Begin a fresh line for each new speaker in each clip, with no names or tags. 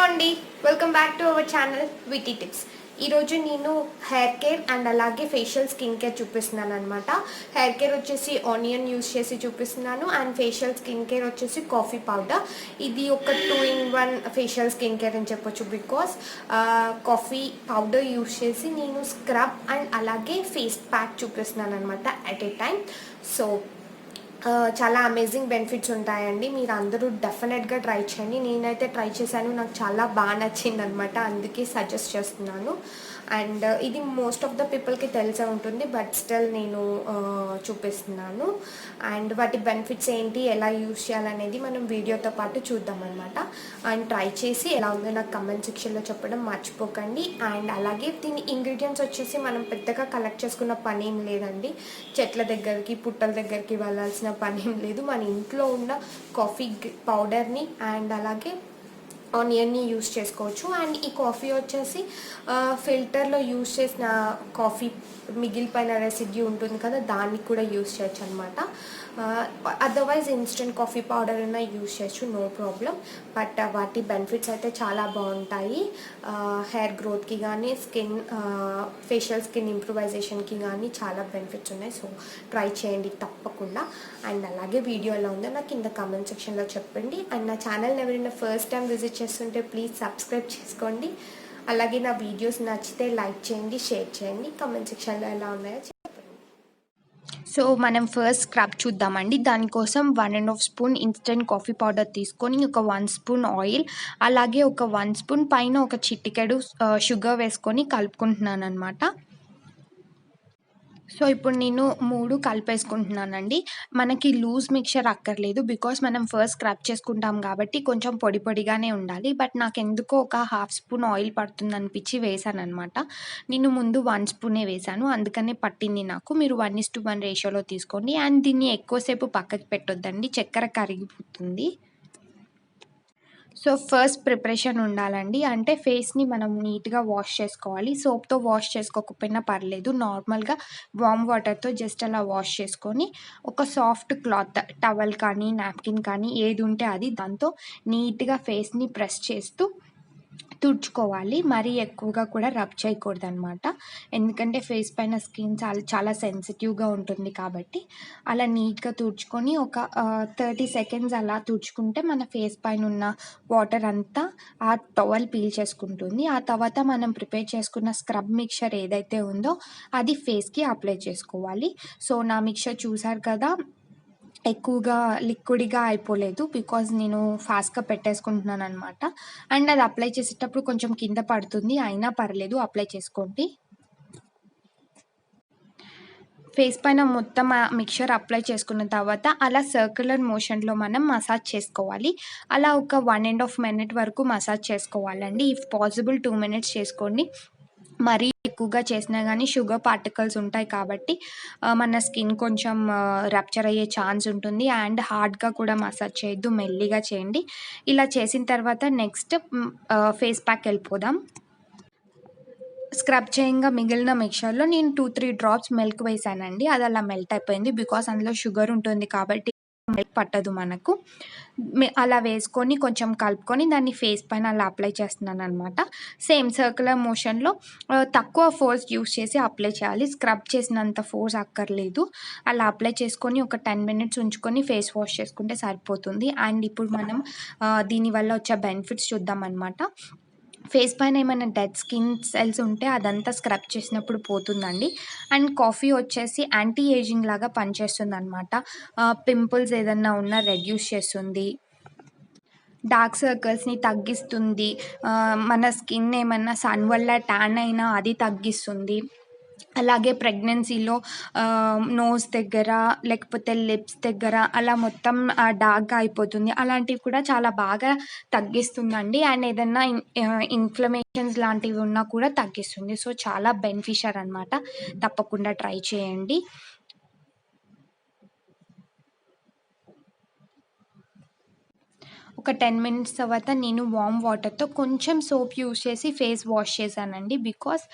అండి, welcome back to our channel witty tips. ఈరోజు నేను హెయిర్ కేర్ అండ్ అలాగే ఫేషియల్ స్కిన్ కేర్ చూపిస్తున్నాను అనమాట. హెయిర్ కేర్ వచ్చేసి ఆనియన్ యూస్ చేసి చూపిస్తున్నాను అండ్ ఫేషియల్ స్కిన్ కేర్ వచ్చేసి కాఫీ పౌడర్. ఇది ఒక 2-in-1 ఫేషియల్ స్కిన్ కేర్ అని చెప్పొచ్చు. బికాస్ కాఫీ పౌడర్ యూస్ చేసి నేను స్క్రబ్ అండ్ అలాగే ఫేస్ ప్యాక్ చూపిస్తున్నాను అనమాట అట్ ఏ టైం. సో చాలా అమేజింగ్ బెనిఫిట్స్ ఉంటాయండి. మీరు అందరూ డెఫినెట్గా ట్రై చేయండి. నేనైతే ట్రై చేశాను, నాకు చాలా బాగా నచ్చింది అనమాట, అందుకే సజెస్ట్ చేస్తున్నాను. అండ్ ఇది మోస్ట్ ఆఫ్ ద పీపుల్కి తెలిసే ఉంటుంది, బట్ స్టిల్ నేను చూపిస్తున్నాను. అండ్ వాటి బెనిఫిట్స్ ఏంటి, ఎలా యూస్ చేయాలనేది మనం వీడియోతో పాటు చూద్దాం అనమాట. అండ్ ట్రై చేసి ఎలా ఉందో నాకు కమెంట్ సెక్షన్లో చెప్పడం మర్చిపోకండి. అండ్ అలాగే దీని ఇంగ్రీడియంట్స్ వచ్చేసి మనం పెద్దగా కలెక్ట్ చేసుకున్న పని ఏం లేదండి. చెట్ల దగ్గరికి పుట్టల దగ్గరికి వెళ్ళాల్సిన పని ఏం లేదు. మన ఇంట్లో ఉన్న కాఫీ పౌడర్ని అండ్ అలాగే ఆనియన్ని యూస్ చేసుకోవచ్చు. అండ్ ఈ కాఫీ వచ్చేసి ఫిల్టర్లో యూస్ చేసిన కాఫీ మిగిలిపోయిన రెసిడ్యూ ఉంటుంది కదా, దాన్ని కూడా యూస్ చేయొచ్చు అనమాట. అదర్వైజ్ ఇన్స్టెంట్ కాఫీ పౌడర్ అయినా యూస్ చేయొచ్చు, నో ప్రాబ్లం. బట్ వాటి బెనిఫిట్స్ అయితే చాలా బాగుంటాయి. హెయిర్ గ్రోత్కి కానీ ఫేషియల్ స్కిన్ ఇంప్రూవైజేషన్కి కానీ చాలా బెనిఫిట్స్ ఉన్నాయి. సో ట్రై చేయండి తప్పకుండా. అండ్ అలాగే వీడియో ఎలా ఉందో నాకు కింద కామెంట్ సెక్షన్లో చెప్పండి. అండ్ నా ఛానల్ని ఎవరైనా ఫస్ట్ టైం విజిట్ చేస్తుంటే ప్లీజ్ సబ్స్క్రైబ్ చేసుకోండి. అలాగే నా వీడియోస్ నచ్చితే లైక్ చేయండి, షేర్ చేయండి, కామెంట్ సెక్షన్లో ఎలా ఉన్నాయో చెప్పండి. సో మనం ఫస్ట్ స్క్రబ్ చూద్దామండి. దానికోసం 1.5 స్పూన్ ఇన్స్టెంట్ కాఫీ పౌడర్ తీసుకొని ఒక 1 స్పూన్ ఆయిల్ అలాగే ఒక 1 స్పూన్ పైన ఒక చిటికెడు షుగర్ వేసుకొని కలుపుకుంటున్నాను అనమాట. సో ఇప్పుడు నేను 3 కలిపేసుకుంటున్నానండి. మనకి లూజ్ మిక్చర్ అక్కర్లేదు, బికాస్ మనం ఫస్ట్ స్క్రబ్ చేసుకుంటాం కాబట్టి కొంచెం పొడి పొడిగానే ఉండాలి. బట్ నాకెందుకో ఒక 1/2 స్పూన్ ఆయిల్ పడుతుందనిపించి వేసాననమాట. నేను ముందు 1 స్పూనే వేసాను, అందుకనే పట్టింది నాకు. మీరు 1:1 రేషియోలో తీసుకోండి. అండ్ దీన్ని ఎక్కువసేపు పక్కకి పెట్టొద్దండి, చక్కెర కరిగిపోతుంది. సో ఫస్ట్ ప్రిపరేషన్ ఉండాలండి, అంటే ఫేస్ని మనం నీట్గా వాష్ చేసుకోవాలి. సోప్తో వాష్ చేసుకోకపోయినా పర్లేదు, నార్మల్గా వామ్ వాటర్తో జస్ట్ అలా వాష్ చేసుకొని ఒక సాఫ్ట్ క్లాత్, టవల్ కానీ నాప్కిన్ కానీ ఏది ఉంటే అది, దాంతో నీట్గా ఫేస్ని ప్రెస్ చేస్తూ తుడుచుకోవాలి. మరీ ఎక్కువగా కూడా రబ్ చేయకూడదు అనమాట, ఎందుకంటే ఫేస్ పైన స్కిన్ చాలా చాలా సెన్సిటివ్గా ఉంటుంది కాబట్టి. అలా నీట్గా తుడుచుకొని ఒక 30 సెకండ్స్ అలా తుడుచుకుంటే మన ఫేస్ పైన ఉన్న వాటర్ అంతా ఆ టవల్ పీల్చేసుకుంటుంది. ఆ తర్వాత మనం ప్రిపేర్ చేసుకున్న స్క్రబ్ మిక్చర్ ఏదైతే ఉందో అది ఫేస్కి అప్లై చేసుకోవాలి. సో నా మిక్చర్ చూసారు కదా, ఎక్కువగా లిక్విడ్గా అయిపోలేదు, బికాజ్ నేను ఫాస్ట్గా పెట్టేసుకుంటున్నాను అనమాట. అండ్ అది అప్లై చేసేటప్పుడు కొంచెం కింద పడుతుంది, అయినా పర్లేదు, అప్లై చేసుకోండి. ఫేస్ పైన మొత్తం ఆ మిక్చర్ అప్లై చేసుకున్న తర్వాత అలా సర్క్యులర్ మోషన్లో మనం మసాజ్ చేసుకోవాలి. అలా ఒక 1.5 మినిట్ వరకు మసాజ్ చేసుకోవాలండి. ఇఫ్ పాసిబుల్ 2 మినిట్స్ చేసుకోండి. మరీ ఎక్కువగా చేసినా కానీ షుగర్ పార్టికల్స్ ఉంటాయి కాబట్టి మన స్కిన్ కొంచెం రప్చర్ అయ్యే ఛాన్స్ ఉంటుంది. అండ్ హార్డ్గా కూడా మసాజ్ చేయొద్దు, మెల్లిగా చేయండి. ఇలా చేసిన తర్వాత నెక్స్ట్ ఫేస్ ప్యాక్ వెళ్ళిపోదాం. స్క్రబ్ చేయంగా మిగిలిన మిక్చర్లో నేను 2-3 డ్రాప్స్ మిల్క్ వేసానండి. అది అలా మెల్ట్ అయిపోయింది, బికాస్ అందులో షుగర్ ఉంటుంది కాబట్టి మిల్క్ పట్టదు మనకు. అలా వేసుకొని కొంచెం కలుపుకొని దాన్ని ఫేస్ పైన అలా అప్లై చేస్తున్నాను అనమాట. సేమ్ సర్క్యులర్ మోషన్లో తక్కువ ఫోర్స్ యూస్ చేసి అప్లై చేయాలి, స్క్రబ్ చేసినంత ఫోర్స్ అక్కర్లేదు. అలా అప్లై చేసుకొని ఒక 10 మినిట్స్ ఉంచుకొని ఫేస్ వాష్ చేసుకుంటే సరిపోతుంది. అండ్ ఇప్పుడు మనం దీనివల్ల వచ్చే బెనిఫిట్స్ చూద్దాం అనమాట. ఫేస్ పైన ఏమైనా డెడ్ స్కిన్ సెల్స్ ఉంటే అదంతా స్క్రబ్ చేసినప్పుడు పోతుందండి. అండ్ కాఫీ వచ్చేసి యాంటీ ఏజింగ్ లాగా పనిచేస్తుంది అనమాట. పింపుల్స్ ఏదన్నా ఉన్నా రెడ్యూస్ చేస్తుంది, డార్క్ సర్కిల్స్ని తగ్గిస్తుంది, మన స్కిన్ ఏమన్నా సన్ వల్ల ట్యాన్ అయినా అది తగ్గిస్తుంది. అలాగే ప్రెగ్నెన్సీలో నోస్ దగ్గర లేకపోతే లిప్స్ దగ్గర అలా మొత్తం డార్క్గా అయిపోతుంది, అలాంటివి కూడా చాలా బాగా తగ్గిస్తుందండి. అండ్ ఏదన్నా ఇన్ఫ్లమేషన్స్ లాంటివి ఉన్నా కూడా తగ్గిస్తుంది. సో చాలా బెనిఫిషియర్ అనమాట, తప్పకుండా ట్రై చేయండి. ఒక 10 మినిట్స్ తర్వాత నేను వార్మ్ వాటర్తో కొంచెం సోప్ యూస్ చేసి ఫేస్ వాష్ చేశానండి. బికాస్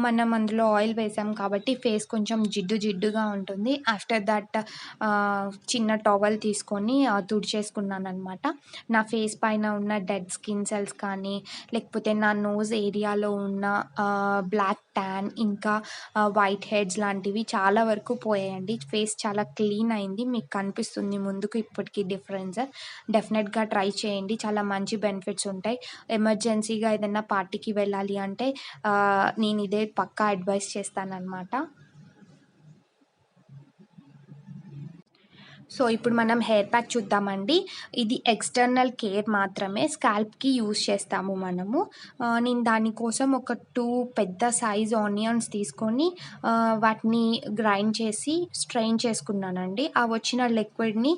మనం అందులో ఆయిల్ వేసాం కాబట్టి ఫేస్ కొంచెం జిడ్డు జిడ్డుగా ఉంటుంది. ఆఫ్టర్ దట్ చిన్న టవల్ తీసుకొని తుడిచేసుకున్నానమాట. నా ఫేస్ పైన ఉన్న డెడ్ స్కిన్ సెల్స్ కానీ, లేకపోతే నా నోస్ ఏరియాలో ఉన్న బ్లాక్ ట్యాన్, ఇంకా వైట్ హెడ్స్ లాంటివి చాలా వరకు పోయాయండి. ఫేస్ చాలా క్లీన్ అయింది. మీకు కనిపిస్తుంది ముందుకు ఇప్పటికి డిఫరెన్స్. డెఫినెట్గా ట్రై చేయండి, చాలా మంచి బెనిఫిట్స్ ఉంటాయి. ఎమర్జెన్సీగా ఏదైనా పార్టీకి వెళ్ళాలి అంటే నేను ఇదే పక్కా అడ్వైస్ చేస్తానన్నమాట. సో ఇప్పుడు మనం హెయిర్ ప్యాక్ చూద్దామండి. ఇది ఎక్స్టర్నల్ కేర్ మాత్రమే, స్కాల్ప్కి యూస్ చేస్తాము మనము. నేను దానికోసం ఒక 2 పెద్ద సైజ్ ఆనియన్స్ తీసుకొని వాటిని గ్రైండ్ చేసి స్ట్రెయిన్ చేసుకున్నానండి. ఆ వచ్చిన లిక్విడ్ని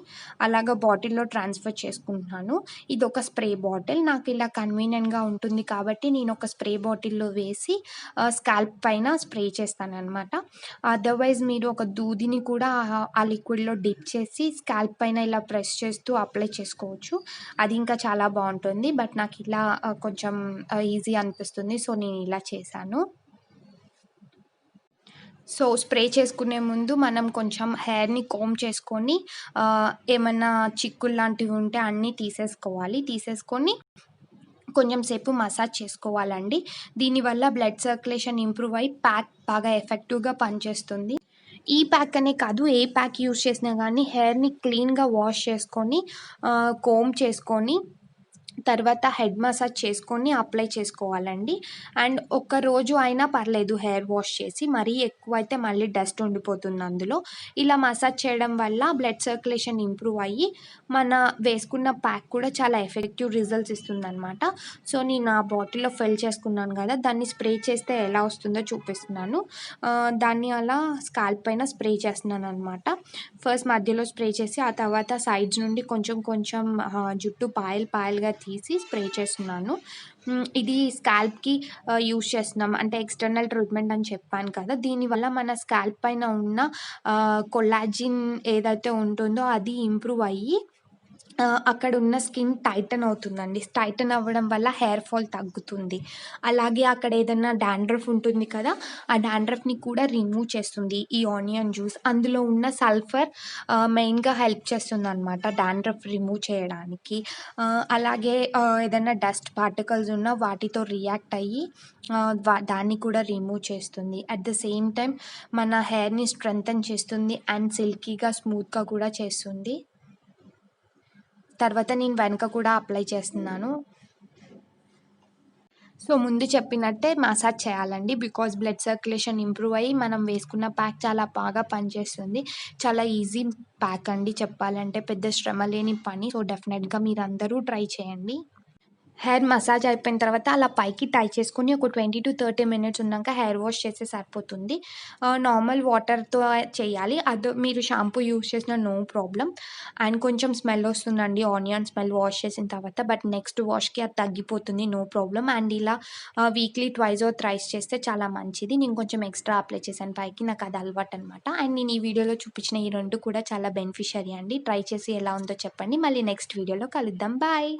అలాగ బాటిల్లో ట్రాన్స్ఫర్ చేసుకుంటున్నాను. ఇది ఒక స్ప్రే బాటిల్. నాకు ఇలా కన్వీనియంట్గా ఉంటుంది కాబట్టి నేను ఒక స్ప్రే బాటిల్లో వేసి స్కాల్ప్ పైన స్ప్రే చేస్తానన్నమాట. అదర్వైజ్ మీరు ఒక దూదిని కూడా ఆ లిక్విడ్లో డిప్ చేసి స్కాల్ప్ పైన ఇలా ప్రెస్ చేస్తూ అప్లై చేసుకోవచ్చు. అది ఇంకా చాలా బాగుంటుంది. బట్ నాకు ఇలా కొంచెం ఈజీ అనిపిస్తుంది, సో నేను ఇలా చేశాను. సో స్ప్రే చేసుకునే ముందు మనం కొంచెం హెయిర్ని కోమ్ చేసుకొని ఏమన్నా చిక్కులు లాంటివి ఉంటే అన్నీ తీసేసుకొని కొంచెం సేపు మసాజ్ చేసుకోవాలండి. దీనివల్ల బ్లడ్ సర్క్యులేషన్ ఇంప్రూవ్ అయ్యి ప్యాక్ బాగా ఎఫెక్టివ్గా పనిచేస్తుంది. ఈ ప్యాక్ అనే కాదు, ఏ ప్యాక్ యూస్ చేసినా కానీ హెయిర్ని క్లీన్గా వాష్ చేసుకొని కోమ్ చేసుకొని తర్వాత హెడ్ మసాజ్ చేసుకొని అప్లై చేసుకోవాలండి. అండ్ ఒక్క రోజు అయినా పర్లేదు హెయిర్ వాష్ చేసి, మరీ ఎక్కువైతే మళ్ళీ డస్ట్ ఉండిపోతుంది అందులో. ఇలా మసాజ్ చేయడం వల్ల బ్లడ్ సర్క్యులేషన్ ఇంప్రూవ్ అయ్యి మన వేసుకున్న ప్యాక్ కూడా చాలా ఎఫెక్టివ్ రిజల్ట్స్ ఇస్తుందన్నమాట. సో నేను ఆ బాటిల్లో ఫిల్ చేసుకున్నాను కదా, దాన్ని స్ప్రే చేస్తే ఎలా వస్తుందో చూపిస్తున్నాను. దాన్ని అలా స్కాల్ప్ పైన స్ప్రే చేస్తున్నాను అనమాట. ఫస్ట్ మధ్యలో స్ప్రే చేసి ఆ తర్వాత సైడ్స్ నుండి కొంచెం కొంచెం జుట్టు పాయలుగా తీసి స్ప్రే చేస్తున్నాను. ఇది స్కాల్ప్కి యూస్ చేస్తున్నాం అంటే ఎక్స్టర్నల్ ట్రీట్మెంట్ అని చెప్పాను కదా. దీనివల్ల మన స్కాల్ప్ పైన ఉన్న కొల్లాజిన్ ఏదైతే ఉంటుందో అది ఇంప్రూవ్ అయ్యి అక్కడ ఉన్న స్కిన్ టైటన్ అవుతుందండి. టైటన్ అవ్వడం వల్ల హెయిర్ ఫాల్ తగ్గుతుంది. అలాగే అక్కడ ఏదైనా డాండ్రఫ్ ఉంటుంది కదా, ఆ డాండ్రఫ్ని కూడా రిమూవ్ చేస్తుంది ఈ ఆనియన్ జ్యూస్. అందులో ఉన్న సల్ఫర్ మెయిన్గా హెల్ప్ చేస్తుంది అనమాట డాండ్రఫ్ రిమూవ్ చేయడానికి. అలాగే ఏదైనా డస్ట్ పార్టికల్స్ ఉన్నా వాటితో రియాక్ట్ అయ్యి దాన్ని కూడా రిమూవ్ చేస్తుంది. అట్ ద సేమ్ టైం మన హెయిర్ని స్ట్రెంగ్తన్ చేస్తుంది అండ్ సిల్కీగా స్మూత్గా కూడా చేస్తుంది. తర్వాత నేను వెనక కూడా అప్లై చేస్తున్నాను. సో ముందు చెప్పినట్టే మసాజ్ చేయాలండి. బికాజ్ బ్లడ్ సర్క్యులేషన్ ఇంప్రూవ్ అయ్యి మనం వేసుకున్న ప్యాక్ చాలా బాగా పనిచేస్తుంది. చాలా ఈజీ ప్యాక్ అండి చెప్పాలంటే, పెద్ద శ్రమ లేని పని. సో డెఫినెట్గా మీరు అందరూ ట్రై చేయండి. హెయిర్ మసాజ్ అయిపోయిన తర్వాత అలా పైకి టై చేసుకొని ఒక 20 to 30 మినిట్స్ ఉన్నాక హెయిర్ వాష్ చేస్తే సరిపోతుంది. నార్మల్ వాటర్తో చేయాలి. అది మీరు షాంపూ యూస్ చేసిన నో ప్రాబ్లం. అండ్ కొంచెం స్మెల్ వస్తుందండి ఆనియన్ స్మెల్ వాష్ చేసిన తర్వాత, బట్ నెక్స్ట్ వాష్కి అది తగ్గిపోతుంది, నో ప్రాబ్లం. అండ్ ఇలా వీక్లీ ట్వైస్ ఆర్ థ్రైస్ చేస్తే చాలా మంచిది. నేను కొంచెం ఎక్స్ట్రా అప్లై చేశాను పైకి, నాకు అది అలవాటు అనమాట. అండ్ నేను ఈ వీడియోలో చూపించిన ఈ 2 కూడా చాలా బెనిఫిషియరీ అండి. ట్రై చేసి ఎలా ఉందో చెప్పండి. మళ్ళీ నెక్స్ట్ వీడియోలో కలుద్దాం. బాయ్.